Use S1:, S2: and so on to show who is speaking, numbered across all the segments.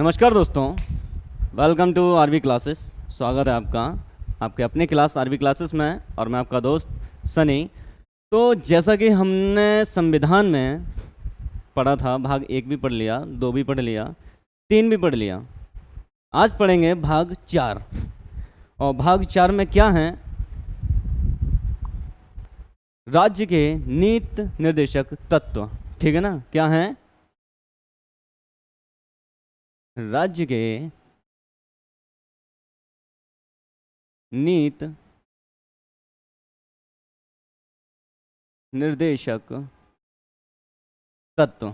S1: नमस्कार दोस्तों, welcome to RV classes. स्वागत है आपका आपके अपने क्लास आरवी क्लासेस में, और मैं आपका दोस्त सनी। तो जैसा कि हमने संविधान में पढ़ा था, भाग 1 भी पढ़ लिया, 2 भी पढ़ लिया, 3 भी पढ़ लिया। आज पढ़ेंगे भाग 4। और भाग 4 में क्या है? राज्य के नीति निर्देशक तत्व। ठीक है ना? क्या है? राज्य के नीति निर्देशक तत्व।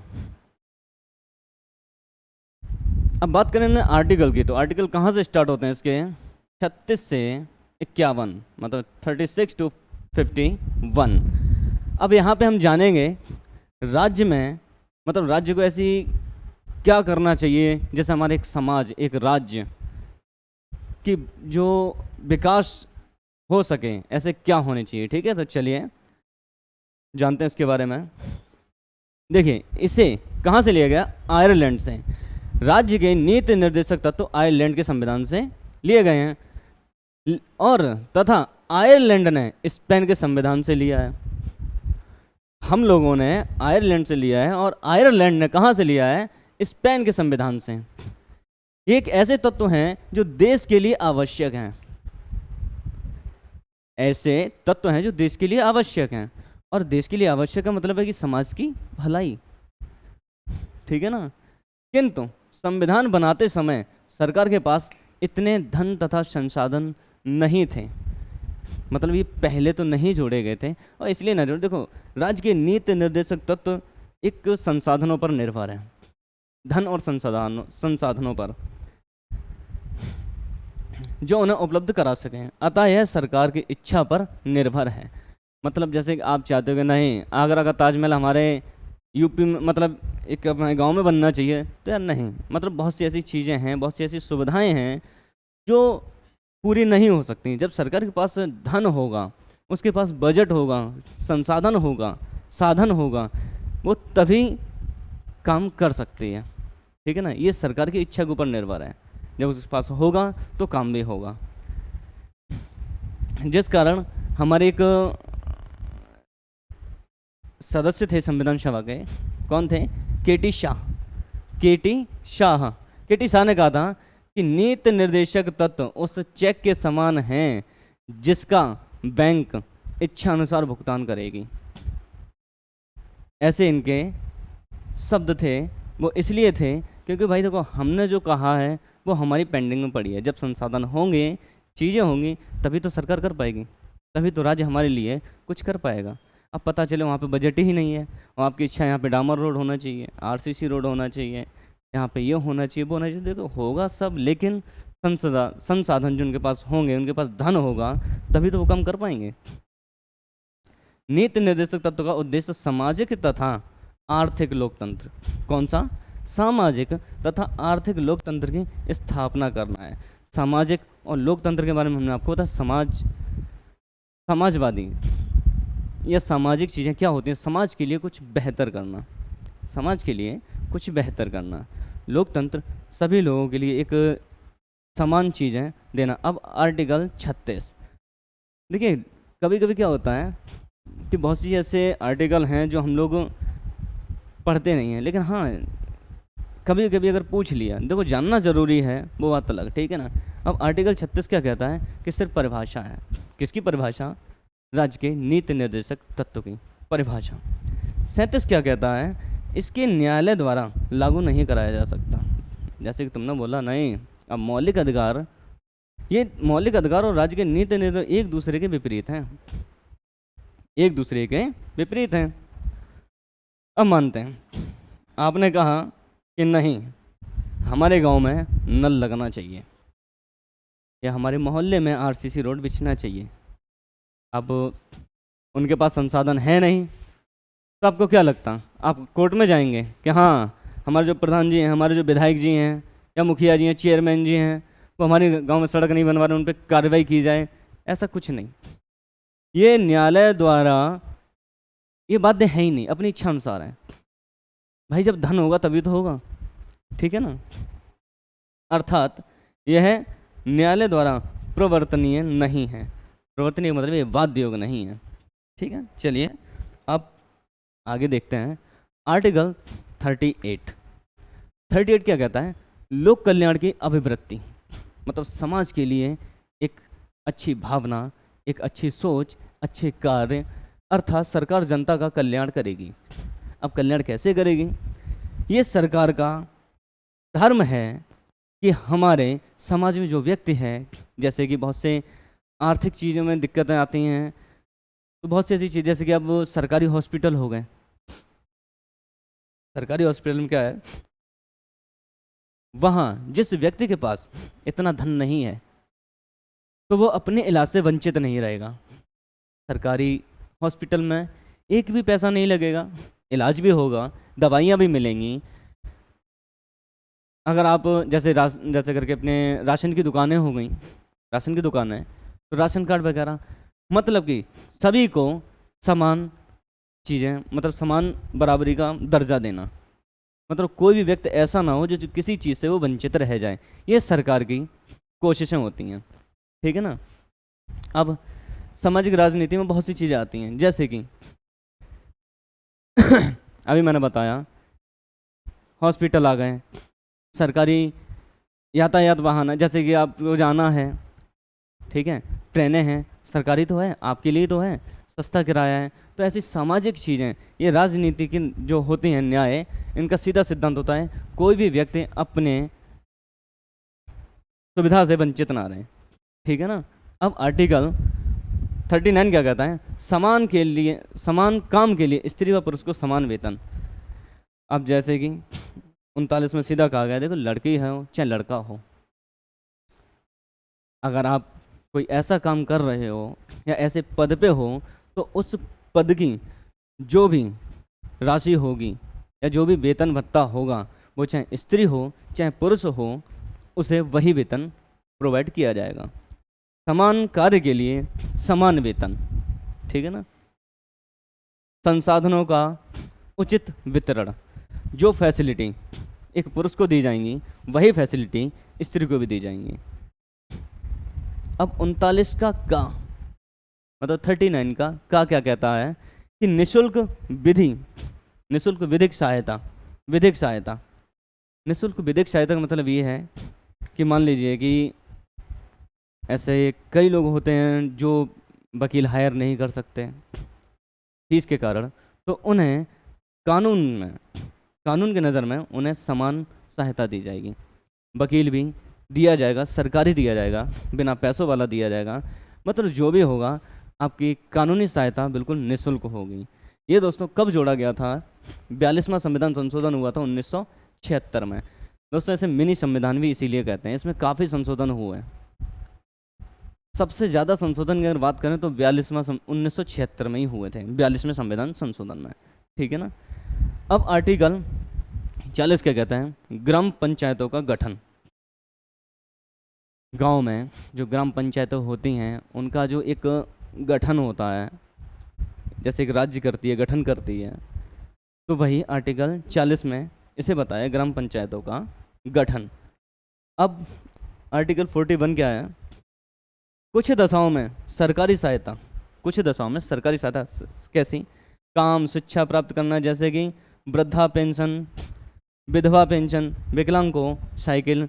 S1: अब बात करें ना आर्टिकल की, तो आर्टिकल कहाँ से स्टार्ट होते हैं इसके? 36 से 51, मतलब 36 to 51। अब यहाँ पे हम जानेंगे राज्य में, मतलब राज्य को ऐसी क्या करना चाहिए जैसे हमारे एक समाज, एक राज्य की जो विकास हो सके, ऐसे क्या होने चाहिए। ठीक है, तो चलिए जानते हैं इसके बारे में। देखिए, इसे कहाँ से लिया गया? आयरलैंड से। राज्य के नीति निर्देशक तत्व आयरलैंड के संविधान से लिए गए हैं, और तथा आयरलैंड ने स्पेन के संविधान से लिया है। हम लोगों ने आयरलैंड से लिया है, और आयरलैंड ने कहाँ से लिया है? स्पेन के संविधान से। एक ऐसे तत्व हैं जो देश के लिए आवश्यक हैं, ऐसे तत्व हैं जो देश के लिए आवश्यक हैं। और देश के लिए आवश्यक का मतलब है कि समाज की भलाई। ठीक है ना? किंतु संविधान बनाते समय सरकार के पास इतने धन तथा संसाधन नहीं थे, मतलब ये पहले तो नहीं जोड़े गए थे, और इसलिए ना जोड़े। देखो, राज्य के नीति निर्देशक तत्व एक संसाधनों पर निर्भर है, धन और संसाधनों पर, जो उन्हें उपलब्ध करा सकें। अतः यह सरकार की इच्छा पर निर्भर है। मतलब जैसे कि आप चाहते हो कि नहीं, आगरा का ताजमहल हमारे यूपी में, मतलब एक अपने गांव में बनना चाहिए, तो यार नहीं, मतलब बहुत सी ऐसी चीज़ें हैं, बहुत सी ऐसी सुविधाएं हैं जो पूरी नहीं हो सकती। जब सरकार के पास धन होगा, उसके पास बजट होगा, संसाधन होगा, साधन होगा, वो तभी काम कर सकती है। ठीक है ना? ये सरकार की इच्छा के ऊपर निर्भर है। जब उसके पास होगा तो काम भी होगा। जिस कारण हमारे एक सदस्य थे संविधान सभा के, कौन थे? केटी शाह। केटी शाह ने कहा था कि नीति निर्देशक तत्व उस चेक के समान हैं जिसका बैंक इच्छा अनुसार भुगतान करेगी। ऐसे इनके शब्द थे। वो इसलिए थे क्योंकि भाई देखो, हमने जो कहा है वो हमारी पेंडिंग में पड़ी है। जब संसाधन होंगे, चीज़ें होंगी, तभी तो सरकार कर पाएगी, तभी तो राज्य हमारे लिए कुछ कर पाएगा। अब पता चले वहाँ पे बजट ही नहीं है, और आपकी इच्छा यहाँ पे डामर रोड होना चाहिए, आरसीसी रोड होना चाहिए, यहाँ पे ये होना चाहिए, वो होना चाहिए। देखो, होगा सब, लेकिन संसाधन जो उनके पास होंगे, उनके पास धन होगा, तभी तो वो काम कर पाएंगे। नीति निर्देशक तत्व का उद्देश्य सामाजिक तथा आर्थिक लोकतंत्र, कौन सा? सामाजिक तथा आर्थिक लोकतंत्र की स्थापना करना है। सामाजिक और लोकतंत्र के बारे में हमने आपको बताया। समाजवादी या सामाजिक चीज़ें क्या होती हैं? समाज के लिए कुछ बेहतर करना, समाज के लिए कुछ बेहतर करना। लोकतंत्र सभी लोगों के लिए एक समान चीज़ें देना। अब आर्टिकल 36, देखिए कभी कभी क्या होता है कि बहुत सी ऐसे आर्टिकल हैं जो हम लोग पढ़ते नहीं हैं, लेकिन हाँ कभी कभी अगर पूछ लिया, देखो जानना ज़रूरी है, वो बात अलग। ठीक है ना? अब आर्टिकल 36 क्या कहता है कि सिर्फ परिभाषा है। किसकी परिभाषा? राज्य के नीति निर्देशक तत्व की परिभाषा। 37 क्या कहता है? इसके न्यायालय द्वारा लागू नहीं कराया जा सकता। जैसे कि तुमने बोला नहीं, अब मौलिक अधिकार, ये मौलिक अधिकार और राज्य के नीति निर्देशक एक दूसरे के विपरीत हैं, एक दूसरे के विपरीत हैं। अब मानते हैं, आपने कहा कि नहीं, हमारे गांव में नल लगना चाहिए, या हमारे मोहल्ले में आरसीसी रोड बिछना चाहिए। अब उनके पास संसाधन है नहीं, तो आपको क्या लगता? आप कोर्ट में जाएंगे कि हाँ, हमारे जो प्रधान जी हैं, हमारे जो विधायक जी हैं, या मुखिया जी हैं, चेयरमैन जी हैं, वो हमारे गांव में सड़क नहीं बनवा रहे, उन पर कार्रवाई की जाए? ऐसा कुछ नहीं। ये न्यायालय द्वारा ये बातें है ही नहीं, अपनी इच्छा अनुसार है। भाई जब धन होगा तभी तो होगा। ठीक है ना? अर्थात यह न्यायालय द्वारा प्रवर्तनीय नहीं है। प्रवर्तनीय मतलब ये वाद्य योग नहीं है। ठीक है, चलिए अब आगे देखते हैं। आर्टिकल 38 क्या कहता है? लोक कल्याण की अभिवृत्ति, मतलब समाज के लिए एक अच्छी भावना, एक अच्छी सोच, अच्छे कार्य, अर्थात सरकार जनता का कल्याण करेगी। अब कल्याण कैसे करेगी? ये सरकार का धर्म है कि हमारे समाज में जो व्यक्ति हैं, जैसे कि बहुत से आर्थिक चीज़ों में दिक्कतें आती हैं, तो बहुत सी ऐसी चीज़, जैसे कि अब सरकारी हॉस्पिटल हो गए। सरकारी हॉस्पिटल में क्या है, वहाँ जिस व्यक्ति के पास इतना धन नहीं है तो वो अपने इलाज से वंचित नहीं रहेगा। सरकारी हॉस्पिटल में एक भी पैसा नहीं लगेगा, इलाज भी होगा, दवाइयाँ भी मिलेंगी। अगर आप जैसे करके अपने राशन की दुकानें हो गई, राशन की दुकान है तो राशन कार्ड वगैरह, मतलब कि सभी को समान चीज़ें, मतलब समान बराबरी का दर्जा देना, मतलब कोई भी व्यक्ति ऐसा ना हो जो किसी चीज़ से वो वंचित रह जाए। ये सरकार की कोशिशें होती हैं। ठीक है ना। अब सामाजिक राजनीति में बहुत सी चीज़ें आती हैं, जैसे कि अभी मैंने बताया हॉस्पिटल आ गए, सरकारी यातायात वाहन है, जैसे कि आपको जाना है, ठीक है, ट्रेनें हैं, सरकारी तो है, आपके लिए तो है, सस्ता किराया है। तो ऐसी सामाजिक चीज़ें, ये राजनीति की जो होती हैं, न्याय, इनका सीधा सिद्धांत होता है कोई भी व्यक्ति अपने सुविधा से वंचित ना रहे। ठीक है ना। अब आर्टिकल 39 क्या कहता है? समान के लिए, समान काम के लिए स्त्री व पुरुष को समान वेतन। अब जैसे कि 39 में सीधा कहा गया, देखो लड़की है चाहे लड़का हो, अगर आप कोई ऐसा काम कर रहे हो या ऐसे पद पे हो तो उस पद की जो भी राशि होगी या जो भी वेतन भत्ता होगा, वो चाहे स्त्री हो चाहे पुरुष हो, उसे वही वेतन प्रोवाइड किया जाएगा। समान कार्य के लिए समान वेतन। ठीक है ना। संसाधनों का उचित वितरण, जो फैसिलिटी एक पुरुष को दी जाएंगी वही फैसिलिटी स्त्री को भी दी जाएंगी। अब 39 का मतलब 39 का क्या कहता है कि निशुल्क विधिक सहायता। निशुल्क विधिक सहायता का मतलब ये है कि मान लीजिए कि ऐसे कई लोग होते हैं जो वकील हायर नहीं कर सकते फीस के कारण, तो उन्हें कानून के नज़र में उन्हें समान सहायता दी जाएगी। वकील भी दिया जाएगा, सरकारी दिया जाएगा, बिना पैसों वाला दिया जाएगा, मतलब जो भी होगा आपकी कानूनी सहायता बिल्कुल निःशुल्क होगी। ये दोस्तों कब जोड़ा गया था? 42वां संविधान संशोधन हुआ था 1976 में। दोस्तों ऐसे मिनी संविधान भी इसीलिए कहते हैं, इसमें काफ़ी संशोधन हुए हैं। सबसे ज़्यादा संशोधन की अगर बात करें तो 1976 में ही हुए थे, 42वें संविधान संशोधन में। ठीक है ना। अब आर्टिकल 40 क्या कहता है? ग्राम पंचायतों का गठन। गांव में जो ग्राम पंचायतें होती हैं उनका जो एक गठन होता है, जैसे एक राज्य करती है, गठन करती है, तो वही आर्टिकल 40 में इसे बताया, ग्राम पंचायतों का गठन। अब आर्टिकल 41 क्या है? कुछ दशाओं में सरकारी सहायता कैसी? काम, शिक्षा प्राप्त करना, जैसे कि वृद्धा पेंशन, विधवा पेंशन, विकलांग को साइकिल,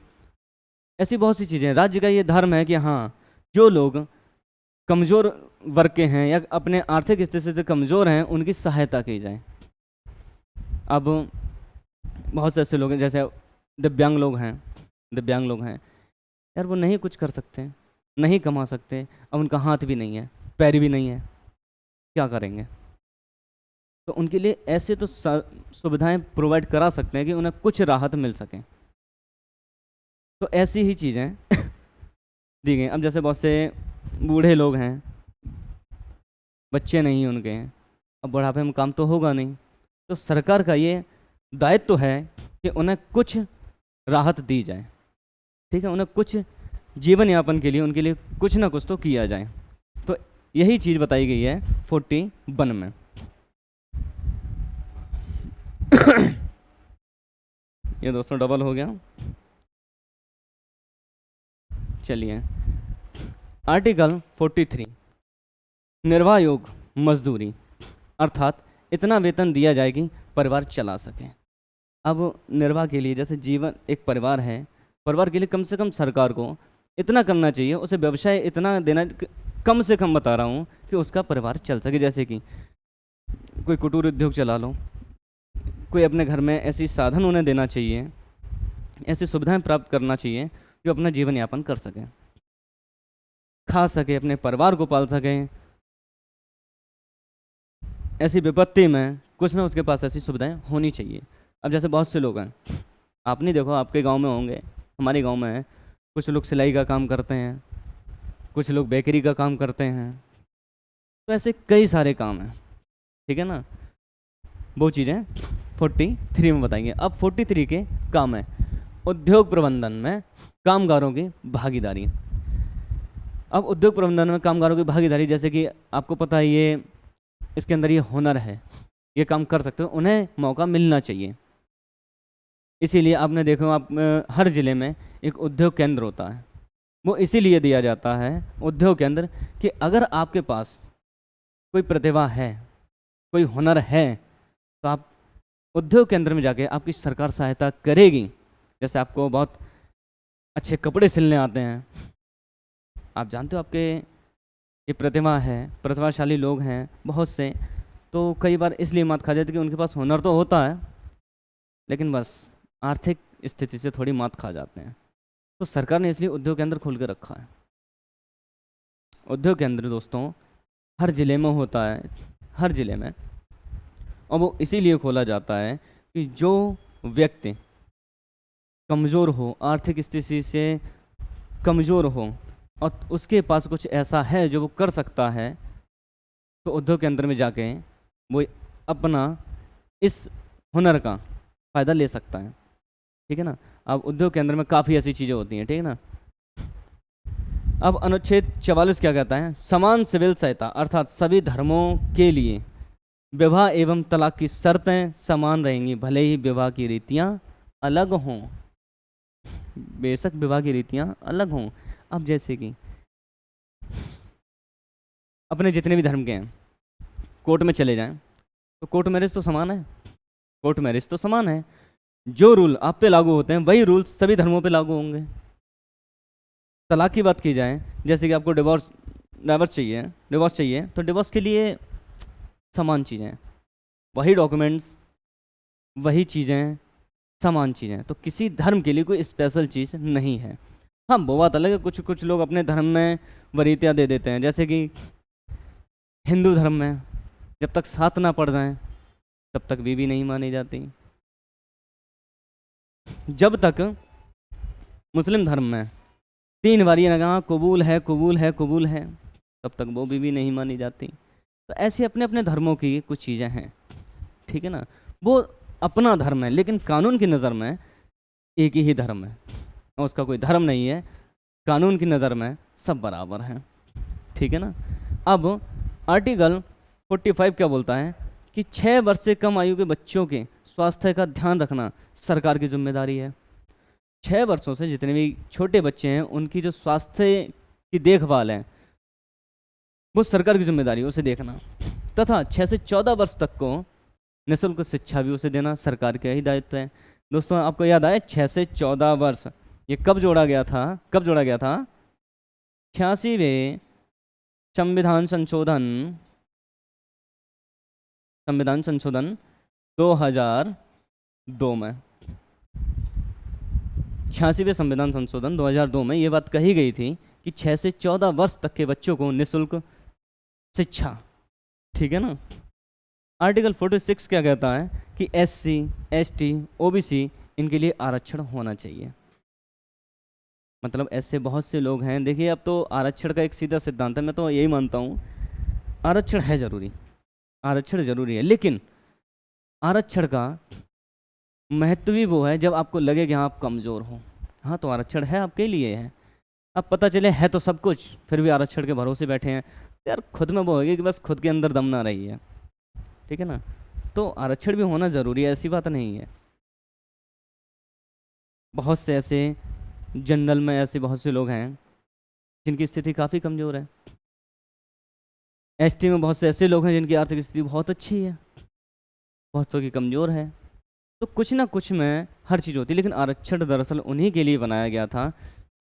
S1: ऐसी बहुत सी चीज़ें। राज्य का ये धर्म है कि हाँ, जो लोग कमज़ोर वर्ग के हैं या अपने आर्थिक स्थिति से कमज़ोर हैं उनकी सहायता की जाए। अब बहुत से ऐसे लोग हैं जैसे दिव्यांग लोग हैं यार, वो नहीं कुछ कर सकते, नहीं कमा सकते, अब उनका हाथ भी नहीं है, पैर भी नहीं है, क्या करेंगे? तो उनके लिए ऐसे तो सुविधाएं प्रोवाइड करा सकते हैं कि उन्हें कुछ राहत मिल सके। तो ऐसी ही चीज़ें दी गई। अब जैसे बहुत से बूढ़े लोग हैं, बच्चे नहीं उनके, अब बुढ़ापे में काम तो होगा नहीं, तो सरकार का ये दायित्व तो है कि उन्हें कुछ राहत दी जाए। ठीक है, उन्हें कुछ जीवन यापन के लिए उनके लिए कुछ ना कुछ तो किया जाए। तो यही चीज़ बताई गई है 41 में। ये दोस्तों डबल हो गया। चलिए, आर्टिकल 43 निर्वाह योग मजदूरी, अर्थात इतना वेतन दिया जाए कि परिवार चला सके। अब निर्वाह के लिए, जैसे जीवन एक परिवार है, परिवार के लिए कम से कम सरकार को इतना करना चाहिए, उसे व्यवसाय इतना देना, कम से कम बता रहा हूँ, कि उसका परिवार चल सके। जैसे कि कोई कुटीर उद्योग चला लो, कोई अपने घर में ऐसी साधन उन्हें देना चाहिए, ऐसी सुविधाएं प्राप्त करना चाहिए जो अपना जीवन यापन कर सकें, खा सके, अपने परिवार को पाल सकें। ऐसी विपत्ति में कुछ ना उसके पास ऐसी सुविधाएं होनी चाहिए। अब जैसे बहुत से लोग हैं, आपने देखो आपके गांव में होंगे, हमारे गांव में है, कुछ लोग सिलाई का काम करते हैं, कुछ लोग बेकरी का काम करते हैं, तो ऐसे कई सारे काम हैं, ठीक है ना। वो चीज़ें 43 में बताएंगे। अब 43 के काम है उद्योग प्रबंधन में कामगारों की भागीदारी। अब उद्योग प्रबंधन में कामगारों की भागीदारी, जैसे कि आपको पता है ये इसके अंदर ये हुनर है, ये काम कर सकते हो, उन्हें मौका मिलना चाहिए। इसीलिए आपने देखो, आप हर ज़िले में एक उद्योग केंद्र होता है, वो इसीलिए दिया जाता है उद्योग केंद्र कि अगर आपके पास कोई प्रतिभा है, कोई हुनर है, तो आप उद्योग केंद्र में जाके आपकी सरकार सहायता करेगी। जैसे आपको बहुत अच्छे कपड़े सिलने आते हैं, आप जानते हो आपके ये प्रतिभा है, प्रतिभाशाली लोग हैं बहुत से, तो कई बार इसलिए मात खा जाती है कि उनके पास हुनर तो होता है, लेकिन बस आर्थिक स्थिति से थोड़ी मात खा जाते हैं। तो सरकार ने इसलिए उद्योग केंद्र खोल के रखा है। उद्योग केंद्र दोस्तों हर ज़िले में होता है, हर ज़िले में, और वो इसीलिए खोला जाता है कि जो व्यक्ति कमज़ोर हो, आर्थिक स्थिति से कमज़ोर हो, और उसके पास कुछ ऐसा है जो वो कर सकता है, तो उद्योग केंद्र में जाके वो अपना इस हुनर का फ़ायदा ले सकता है, ठीक है ना। अब उद्योग केंद्र में काफ़ी ऐसी चीज़ें होती हैं, ठीक है ना। अब अनुच्छेद 44 क्या कहता है? समान सिविल सहायता, अर्थात सभी धर्मों के लिए विवाह एवं तलाक की शर्तें समान रहेंगी, भले ही विवाह की रीतियाँ अलग हों, बेशक विवाह की रीतियाँ अलग हों। अब जैसे कि अपने जितने भी धर्म के हैं, कोर्ट में चले जाएं, तो कोर्ट मैरिज तो समान है, कोर्ट मैरिज तो समान है। जो रूल आप पे लागू होते हैं वही रूल सभी धर्मों पे लागू होंगे। तलाक की बात की जाए, जैसे कि आपको डिवोर्स चाहिए, तो डिवोर्स के लिए समान चीज़ें, वही डॉक्यूमेंट्स, वही चीज़ें, समान चीज़ें, तो किसी धर्म के लिए कोई स्पेशल चीज़ नहीं है। हाँ, वो बात अलग है, कुछ कुछ लोग अपने धर्म में वरीयता दे देते हैं, जैसे कि हिंदू धर्म में जब तक साथ ना पड़ जाएं तब तक बीवी नहीं मानी जाती, जब तक मुस्लिम धर्म में 3 बार ये लगा कबूल है कबूल है कबूल है, तब तक वो बीवी नहीं मानी जाती। तो ऐसे अपने अपने धर्मों की कुछ चीज़ें हैं, ठीक है ना। वो अपना धर्म है, लेकिन कानून की नज़र में एक ही धर्म है, और उसका कोई धर्म नहीं है, कानून की नज़र में सब बराबर हैं, ठीक है ना। अब आर्टिकल 45 क्या बोलता है कि 6 वर्ष से कम आयु के बच्चों के स्वास्थ्य का ध्यान रखना सरकार की जिम्मेदारी है। 6 वर्षों से जितने भी छोटे बच्चे हैं उनकी जो स्वास्थ्य की देखभाल है वो सरकार की जिम्मेदारी है, उसे देखना, तथा 6 से 14 वर्ष तक को निःशुल्क शिक्षा भी उसे देना सरकार का ही दायित्व है। दोस्तों आपको याद आए 6 से 14 वर्ष ये कब जोड़ा गया था? 86वें संविधान संशोधन 2002 में, 86वें संविधान संशोधन 2002 में ये बात कही गई थी कि 6 से 14 वर्ष तक के बच्चों को निःशुल्क शिक्षा, ठीक है ना। आर्टिकल 46 क्या कहता है कि SC, ST, OBC इनके लिए आरक्षण होना चाहिए। मतलब ऐसे बहुत से लोग हैं, देखिए अब तो आरक्षण का एक सीधा सिद्धांत है, मैं तो यही मानता हूँ आरक्षण है ज़रूरी, आरक्षण ज़रूरी है, लेकिन आरक्षण का महत्व भी वो है जब आपको लगे कि हाँ आप कमज़ोर हो, हाँ तो आरक्षण है आपके लिए है। अब पता चले है तो सब कुछ, फिर भी आरक्षण के भरोसे बैठे हैं, यार खुद में वो होगी कि बस खुद के अंदर दम ना रही है, ठीक है ना। तो आरक्षण भी होना ज़रूरी है, ऐसी बात नहीं है। बहुत से ऐसे जनरल में ऐसे बहुत से लोग हैं जिनकी स्थिति काफ़ी कमज़ोर है। एसटी में बहुत से ऐसे लोग हैं जिनकी आर्थिक स्थिति बहुत अच्छी है, बहुतों की कमज़ोर है। तो कुछ ना कुछ में हर चीज़ होती है, लेकिन आरक्षण दरअसल उन्हीं के लिए बनाया गया था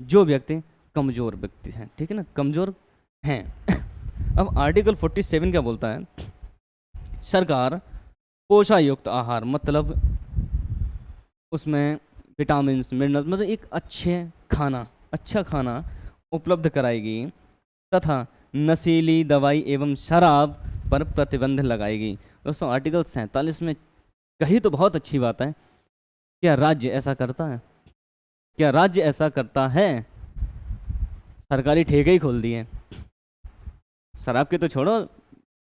S1: जो व्यक्ति कमज़ोर व्यक्ति हैं, ठीक है ना, कमज़ोर हैं। अब आर्टिकल 47 क्या बोलता है? सरकार पोषायुक्त आहार, मतलब उसमें विटामिन मिनरल, मतलब एक अच्छा खाना उपलब्ध कराएगी तथा नशीली दवाई एवं शराब पर प्रतिबंध लगाएगी। दोस्तों आर्टिकल 47 में कही तो बहुत अच्छी बात है, क्या राज्य ऐसा करता है? क्या राज्य ऐसा करता है? सरकारी ठेके ही खोल दिए। शराब के तो छोड़ो,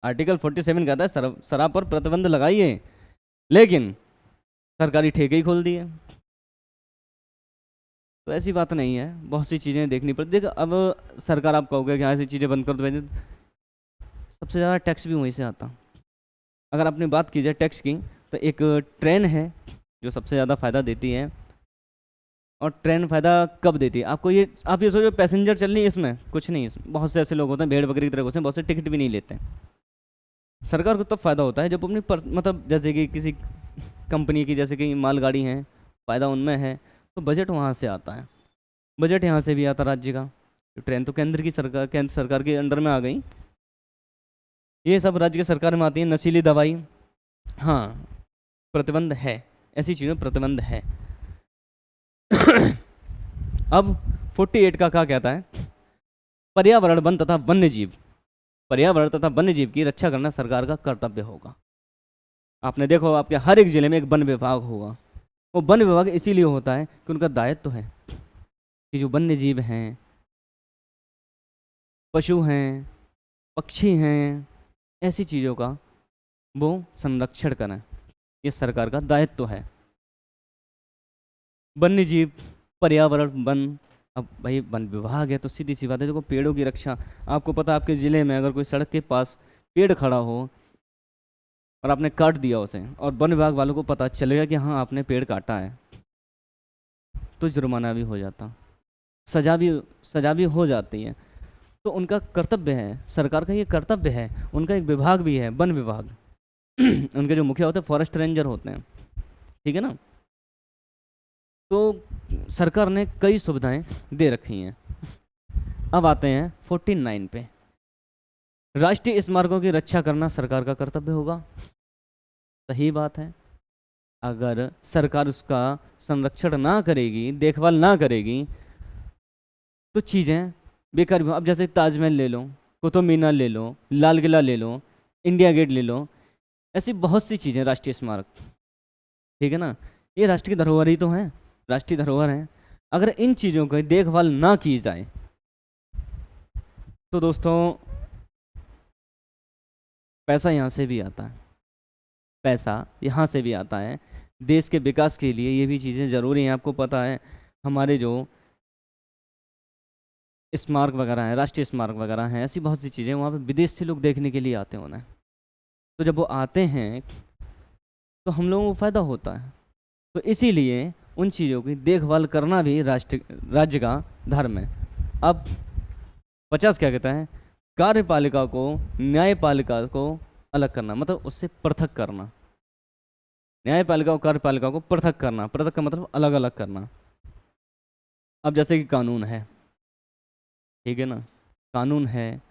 S1: आर्टिकल 47 कहता है शराब पर प्रतिबंध लगाइए, लेकिन सरकारी ठेके ही खोल दिए। तो ऐसी बात नहीं है, बहुत सी चीज़ें देखनी पड़ती। देखो अब सरकार आप कहोगे कि हाँ ऐसी चीज़ें बंद कर दो, सबसे ज़्यादा टैक्स भी वहीं से आता। अगर आपने बात की जाए टैक्स की, तो एक ट्रेन है जो सबसे ज़्यादा फ़ायदा देती है। और ट्रेन फ़ायदा कब देती है? आपको ये, आप ये सोचो पैसेंजर चल रही है इसमें, कुछ नहीं, इसमें बहुत से ऐसे लोग होते हैं भेड़ बकरी की तरह होते हैं, बहुत से टिकट भी नहीं लेते। सरकार को तब फ़ायदा होता है जब अपनी मतलब जैसे कि किसी कंपनी की, जैसे कि मालगाड़ी हैं, फ़ायदा उनमें है, तो बजट वहाँ से आता है। बजट यहाँ से भी आता राज्य का। तो ट्रेन तो केंद्र सरकार के अंडर में आ गई, ये सब राज्य की सरकार में आती है। नशीली दवाई, हाँ प्रतिबंध है, ऐसी चीज़ों में प्रतिबंध है। अब 48 का क्या कहता है? पर्यावरण वन तथा वन्य जीव की रक्षा करना सरकार का कर्तव्य होगा। आपने देखो आपके हर एक जिले में एक वन विभाग होगा। वो वन विभाग इसीलिए होता है कि उनका दायित्व तो है कि जो वन्य जीव हैं, पशु हैं, पक्षी हैं, ऐसी चीज़ों का वो संरक्षण करें, ये सरकार का दायित्व तो है। वन्य जीव, पर्यावरण, वन, अब भाई वन विभाग है तो सीधी सी बात है, देखो पेड़ों की रक्षा, आपको पता है आपके ज़िले में अगर कोई सड़क के पास पेड़ खड़ा हो और आपने काट दिया उसे, और वन विभाग वालों को पता चलेगा कि हाँ आपने पेड़ काटा है, तो जुर्माना भी हो जाता, सजा भी हो जाती है। तो उनका कर्तव्य है, सरकार का ये कर्तव्य है। उनका एक विभाग भी है, वन विभाग। उनके जो मुखिया होते हैं फॉरेस्ट रेंजर होते हैं, ठीक है ना। तो सरकार ने कई सुविधाएं दे रखी हैं। अब आते हैं 49 पे। राष्ट्रीय स्मारकों की रक्षा करना सरकार का कर्तव्य होगा। सही बात है, अगर सरकार उसका संरक्षण ना करेगी, देखभाल ना करेगी, तो चीज़ें बेकार भी। अब जैसे ताजमहल ले लो, कुतुब मीनार ले लो, लाल किला ले लो, इंडिया गेट ले लो, ऐसी बहुत सी चीज़ें राष्ट्रीय स्मारक, ठीक है ना, ये राष्ट्र की धरोहर ही तो हैं, राष्ट्रीय धरोहर हैं। अगर इन चीज़ों की देखभाल ना की जाए तो दोस्तों पैसा यहाँ से भी आता है, पैसा यहाँ से भी आता है। देश के विकास के लिए ये भी चीज़ें ज़रूरी हैं। आपको पता है हमारे जो स्मारक वगैरह हैं, राष्ट्रीय स्मारक वगैरह हैं, ऐसी बहुत सी चीज़ें वहाँ पे विदेश से लोग देखने के लिए आते हैं उन्हें। तो जब वो आते हैं तो हम लोगों को फ़ायदा होता है। तो इसीलिए उन चीज़ों की देखभाल करना भी राज्य का धर्म है। अब 50 क्या कहता है? कार्यपालिका को न्यायपालिका को अलग करना, मतलब उससे पृथक करना। न्यायपालिका और कार्यपालिका को पृथक करना, पृथक का मतलब अलग अलग करना। अब जैसे कि कानून है, ठीक है ना, कानून है,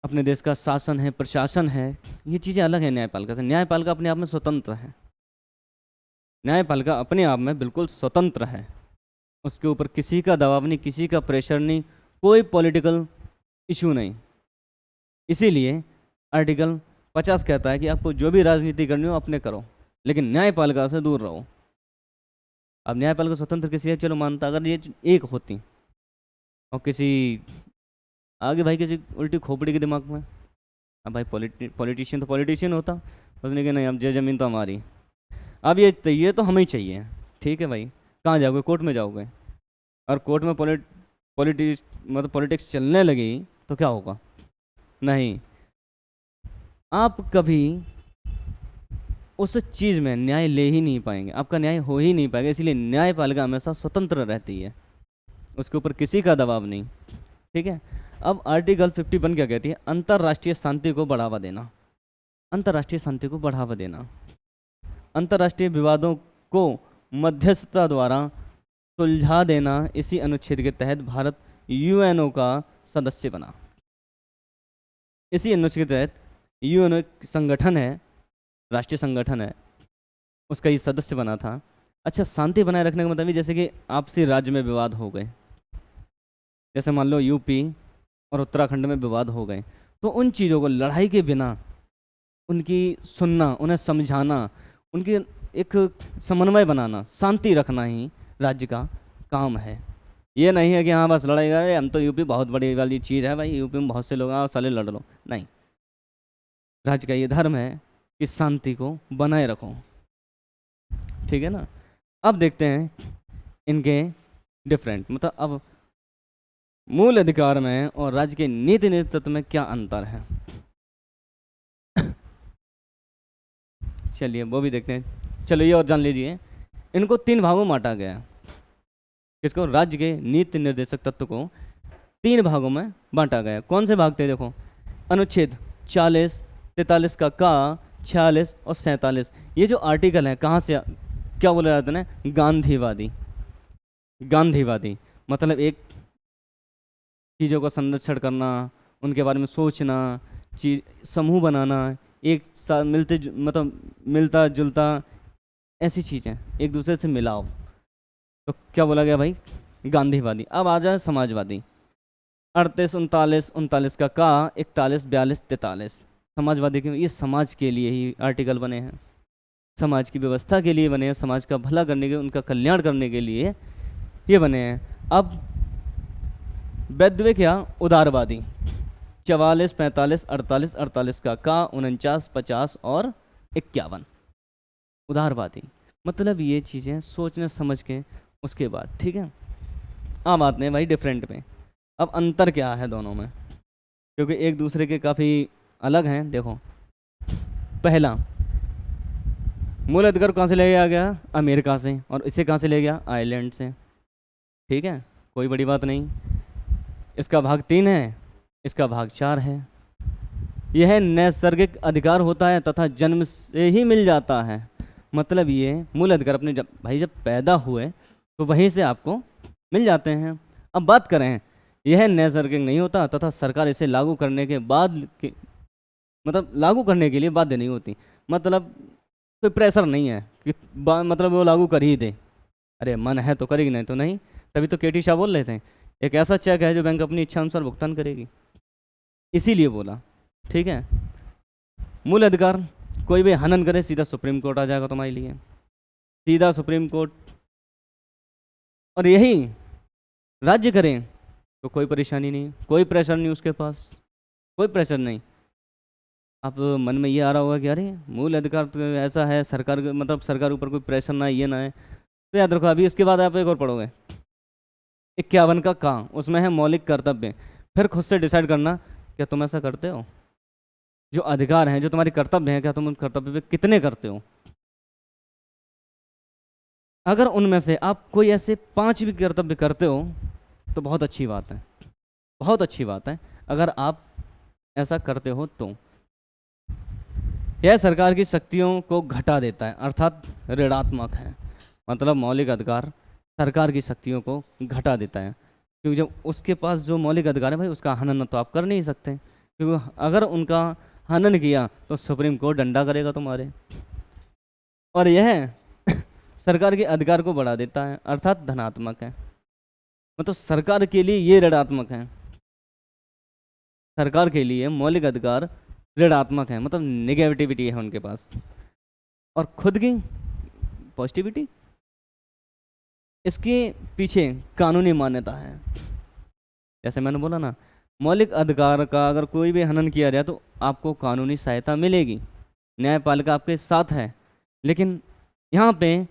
S1: अपने देश का शासन है, प्रशासन है, ये चीज़ें अलग है न्यायपालिका से। न्यायपालिका अपने आप में स्वतंत्र है, न्यायपालिका अपने आप में बिल्कुल स्वतंत्र है। उसके ऊपर किसी का दबाव नहीं, किसी का प्रेशर नहीं, कोई पॉलिटिकल इशू नहीं। इसीलिए आर्टिकल 50 कहता है कि आपको जो भी राजनीति करनी हो अपने करो, लेकिन न्यायपालिका से दूर रहो। अब न्यायपालिका स्वतंत्र किसी है, चलो मानता, अगर ये एक होती और किसी आगे भाई किसी उल्टी खोपड़ी के दिमाग में, अब भाई पॉलिटिशियन तो पॉलिटिशियन होता, उसने कहा नहीं अब ये ज़मीन तो हमारी, अब ये तो हमें ही चाहिए, ठीक है भाई, कहाँ जाओगे? कोर्ट में जाओगे। और कोर्ट में पॉलिटिक्स चलने लगी तो क्या होगा? नहीं, आप कभी उस चीज़ में न्याय ले ही नहीं पाएंगे, आपका न्याय हो ही नहीं पाएगा। इसलिए न्यायपालिका हमेशा स्वतंत्र रहती है, उसके ऊपर किसी का दबाव नहीं। ठीक है। अब आर्टिकल 51 क्या कहती है? अंतर्राष्ट्रीय शांति को बढ़ावा देना। अंतर्राष्ट्रीय शांति को बढ़ावा देना, अंतर्राष्ट्रीय विवादों को मध्यस्थता द्वारा सुलझा देना। इसी अनुच्छेद के तहत भारत यूएनओ का सदस्य बना। इसी अनुच्छेद के तहत यूएनओ एक संगठन है, राष्ट्रीय संगठन है, उसका ये सदस्य बना था। अच्छा, शांति बनाए रखने का मतलब जैसे कि आपसी राज्य में विवाद हो गए, जैसे मान लो यूपी और उत्तराखंड में विवाद हो गए, तो उन चीज़ों को लड़ाई के बिना उनकी सुनना, उन्हें समझाना, उनकी एक समन्वय बनाना, शांति रखना ही राज्य का काम है। ये नहीं है कि हाँ बस लड़ाई गए, हम तो यूपी बहुत बड़ी वाली चीज़ है भाई, यूपी में बहुत से लोग हैं और साले लड़ लो, नहीं। राज्य का ये धर्म है कि शांति को बनाए रखो, ठीक है ना। अब देखते हैं इनके डिफरेंट, मतलब अब मूल अधिकार में और राज्य के नीति नेतृत्व में क्या अंतर है, चलिए वो भी देखते हैं। चलो ये और जान लीजिए, इनको 3 भागों में बांटा गया है। किसको? राज्य के नीति निर्देशक तत्व को 3 भागों में बांटा गया है। कौन से भाग थे? देखो, अनुच्छेद 40, 43 का 46 और 47। ये जो आर्टिकल है कहाँ से, क्या बोला जाता है ना, गांधीवादी। गांधीवादी मतलब एक चीज़ों का संरक्षण करना, उनके बारे में सोचना, चीज समूह बनाना, एक साथ मतलब मिलता जुलता ऐसी चीज़ें, एक दूसरे से मिलाव, तो क्या बोला गया भाई? गांधीवादी। अब आ जाए समाजवादी। 38, 39 का 41, 42, 43। समाजवादी क्यों? ये समाज के लिए ही आर्टिकल बने हैं, समाज की व्यवस्था के लिए बने हैं, समाज का भला करने के, उनका कल्याण करने के लिए ये बने हैं। अब वैद्विक या उदारवादी 44, 45, 48, 48 का 49, 50 और 51। उदारवादी मतलब ये चीज़ें सोचने समझ के उसके बाद, ठीक है। अब आते हैं भाई डिफरेंट पे। अब अंतर क्या है दोनों में, क्योंकि एक दूसरे के काफ़ी अलग हैं। देखो, पहला, मूल अधिकार कहाँ से ले गया? अमेरिका से। और इसे कहाँ से ले गया? आयरलैंड से, ठीक है, कोई बड़ी बात नहीं। इसका भाग 3 है, इसका भाग 4 है। यह नैसर्गिक अधिकार होता है तथा जन्म से ही मिल जाता है। मतलब ये मूल अधिकार अपने जब पैदा हुए तो वहीं से आपको मिल जाते हैं। अब बात करें, यह नैसर्गिक नहीं होता तथा सरकार इसे लागू करने के बाद मतलब लागू करने के लिए बाध्य नहीं होती। मतलब कोई प्रेशर नहीं है कि मतलब वो लागू कर ही दे, अरे मन है तो करेगी, नहीं तो नहीं। तभी तो केटी शाह बोल रहे थे, एक ऐसा चेक है जो बैंक अपनी इच्छा अनुसार भुगतान करेगी, इसीलिए बोला, ठीक है। मूल अधिकार, कोई भी हनन करे सीधा सुप्रीम कोर्ट आ जाएगा तुम्हारे लिए, सीधा सुप्रीम कोर्ट। और यही राज्य करें तो कोई परेशानी नहीं, कोई प्रेशर नहीं उसके पास, कोई प्रेशर नहीं। अब मन में ये आ रहा होगा कि अरे मूल अधिकार तो ऐसा है, सरकार मतलब सरकार ऊपर कोई प्रेशर ना है, ये ना है। तो याद रखो, अभी इसके बाद आप एक और पढ़ोगे 51 का उसमें है मौलिक कर्तव्य। फिर खुद से डिसाइड करना क्या तुम ऐसा करते हो, जो अधिकार हैं, जो तुम्हारे कर्तव्य हैं, क्या तुम उन कर्तव्य पे कितने करते हो। अगर उनमें से आप कोई ऐसे 5 भी कर्तव्य करते हो तो बहुत अच्छी बात है, बहुत अच्छी बात है अगर आप ऐसा करते हो तो। यह सरकार की शक्तियों को घटा देता है, अर्थात ऋणात्मक है। मतलब मौलिक अधिकार सरकार की शक्तियों को घटा देता है, क्योंकि जब उसके पास जो मौलिक अधिकार है भाई, उसका हनन तो आप कर नहीं सकते, क्योंकि अगर उनका हनन किया तो सुप्रीम कोर्ट डंडा करेगा तुम्हारे। और यह सरकार के अधिकार को बढ़ा देता है, अर्थात धनात्मक है। मतलब सरकार के लिए ये ऋणात्मक है, सरकार के लिए मौलिक अधिकार ऋणात्मक है, मतलब नेगेटिविटी है उनके पास, और खुद की पॉजिटिविटी। इसके पीछे कानूनी मान्यता है। जैसे मैंने बोला ना, मौलिक अधिकार का अगर कोई भी हनन किया जाए तो आपको कानूनी सहायता मिलेगी, न्यायपालिका आपके साथ है। लेकिन यहाँ पे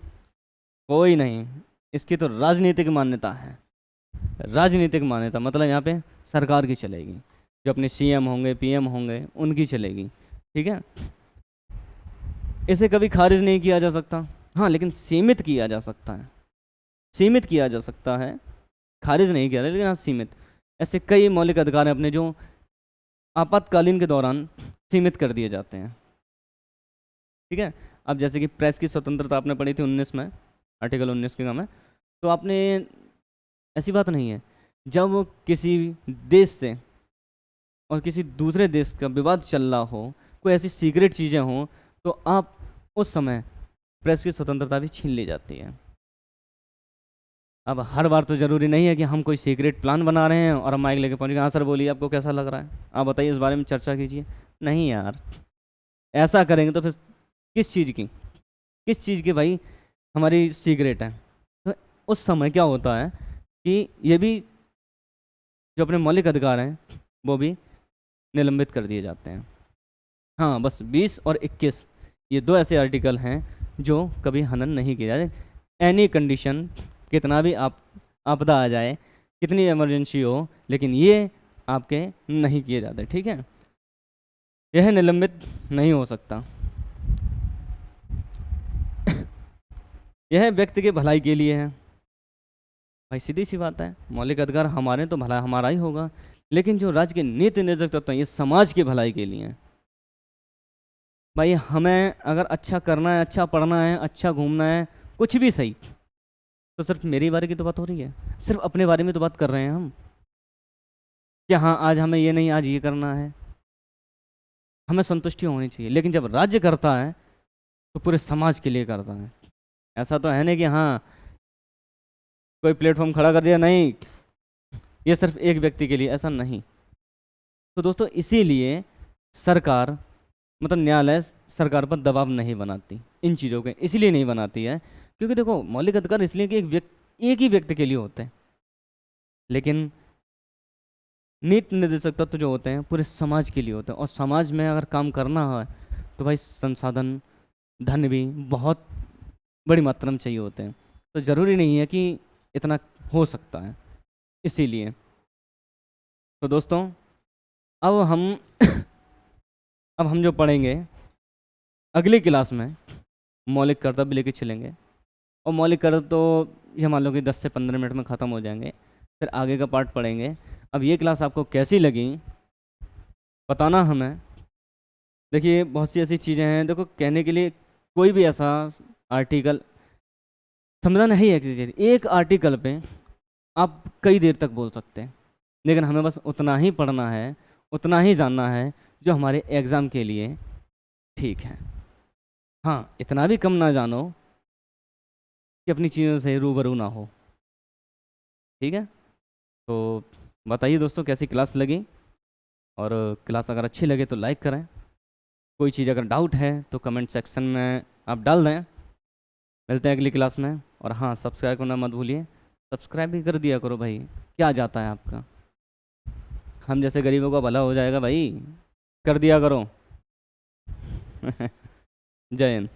S1: कोई नहीं, इसकी तो राजनीतिक मान्यता है। राजनीतिक मान्यता मतलब यहाँ पे सरकार की चलेगी, जो अपने सीएम होंगे, पीएम होंगे, उनकी चलेगी, ठीक है। इसे कभी खारिज नहीं किया जा सकता, हाँ, लेकिन सीमित किया जा सकता है, सीमित किया जा सकता है, खारिज नहीं किया, लेकिन हाँ सीमित। ऐसे कई मौलिक अधिकार हैं अपने जो आपातकालीन के दौरान सीमित कर दिए जाते हैं। ठीक है। अब जैसे कि प्रेस की स्वतंत्रता आपने पढ़ी थी 19 में, आर्टिकल 19 के में, तो आपने, ऐसी बात नहीं है, जब किसी देश से और किसी दूसरे देश का विवाद चल रहा हो, कोई ऐसी सीक्रेट चीज़ें हों, तो आप उस समय प्रेस की स्वतंत्रता भी छीन ली जाती है। अब हर बार तो ज़रूरी नहीं है कि हम कोई सीक्रेट प्लान बना रहे हैं और हम माइक लेके पहुँच गए, हाँ सर बोलिए आपको कैसा लग रहा है, आप बताइए इस बारे में चर्चा कीजिए। नहीं यार, ऐसा करेंगे तो फिर किस चीज़ की भाई हमारी सीक्रेट है। तो उस समय क्या होता है कि ये भी जो अपने मौलिक अधिकार हैं वो भी निलंबित कर दिए जाते हैं। हाँ, बस 20 और 21 ये दो ऐसे आर्टिकल हैं जो कभी हनन नहीं किया जाए। एनी कंडीशन, कितना भी आपदा आ जाए, कितनी इमरजेंसी हो, लेकिन ये आपके नहीं किए जाते। ठीक है, यह निलंबित नहीं हो सकता। यह व्यक्ति के भलाई के लिए है। भाई सीधी सी बात है, मौलिक अधिकार हमारे तो भला हमारा ही होगा, लेकिन जो राज्य के नीति निर्देशक तत्व हैं ये समाज की भलाई के लिए हैं। भाई हमें अगर अच्छा करना है, अच्छा पढ़ना है, अच्छा घूमना है, कुछ भी सही, तो सिर्फ मेरे बारे की तो बात हो रही है, सिर्फ अपने बारे में तो बात कर रहे हैं हम कि हाँ आज हमें ये नहीं, आज ये करना है, हमें संतुष्टि होनी चाहिए। लेकिन जब राज्य करता है तो पूरे समाज के लिए करता है। ऐसा तो है नहीं कि हाँ कोई प्लेटफॉर्म खड़ा कर दिया, नहीं ये सिर्फ एक व्यक्ति के लिए, ऐसा नहीं। तो दोस्तों इसीलिए सरकार, मतलब न्यायालय सरकार पर दबाव नहीं बनाती इन चीज़ों के, इसलिए नहीं बनाती है क्योंकि देखो मौलिक अधिकार इसलिए कि एक ही व्यक्ति के लिए होते हैं, लेकिन नीति निर्देशक तत्व जो होते हैं पूरे समाज के लिए होते हैं। और समाज में अगर काम करना है तो भाई संसाधन, धन भी बहुत बड़ी मात्रा में चाहिए होते हैं, तो ज़रूरी नहीं है कि इतना हो सकता है। इसीलिए तो दोस्तों अब हम अब हम जो पढ़ेंगे अगली क्लास में मौलिक कर्तव्य लेके चलेंगे। और मौलिक कर्तव्य तो ये मान लो कि 10 से 15 मिनट में ख़त्म हो जाएंगे, फिर आगे का पार्ट पढ़ेंगे। अब ये क्लास आपको कैसी लगी बताना हमें। देखिए बहुत सी ऐसी चीज़ें हैं, देखो कहने के लिए कोई भी ऐसा आर्टिकल संविधान है ही एक आर्टिकल पे आप कई देर तक बोल सकते हैं, लेकिन हमें बस उतना ही पढ़ना है, उतना ही जानना है जो हमारे एग्ज़ाम के लिए ठीक है। हाँ, इतना भी कम ना जानो कि अपनी चीज़ों से रूबरू ना हो। ठीक है, तो बताइए दोस्तों कैसी क्लास लगी, और क्लास अगर अच्छी लगे तो लाइक करें, कोई चीज़ अगर डाउट है तो कमेंट सेक्शन में आप डाल दें। मिलते हैं अगली क्लास में। और हाँ, सब्सक्राइब करना मत भूलिए, सब्सक्राइब भी कर दिया करो भाई, क्या जाता है आपका, हम जैसे गरीबों का भला हो जाएगा भाई, कर दिया करो। जय हिंद।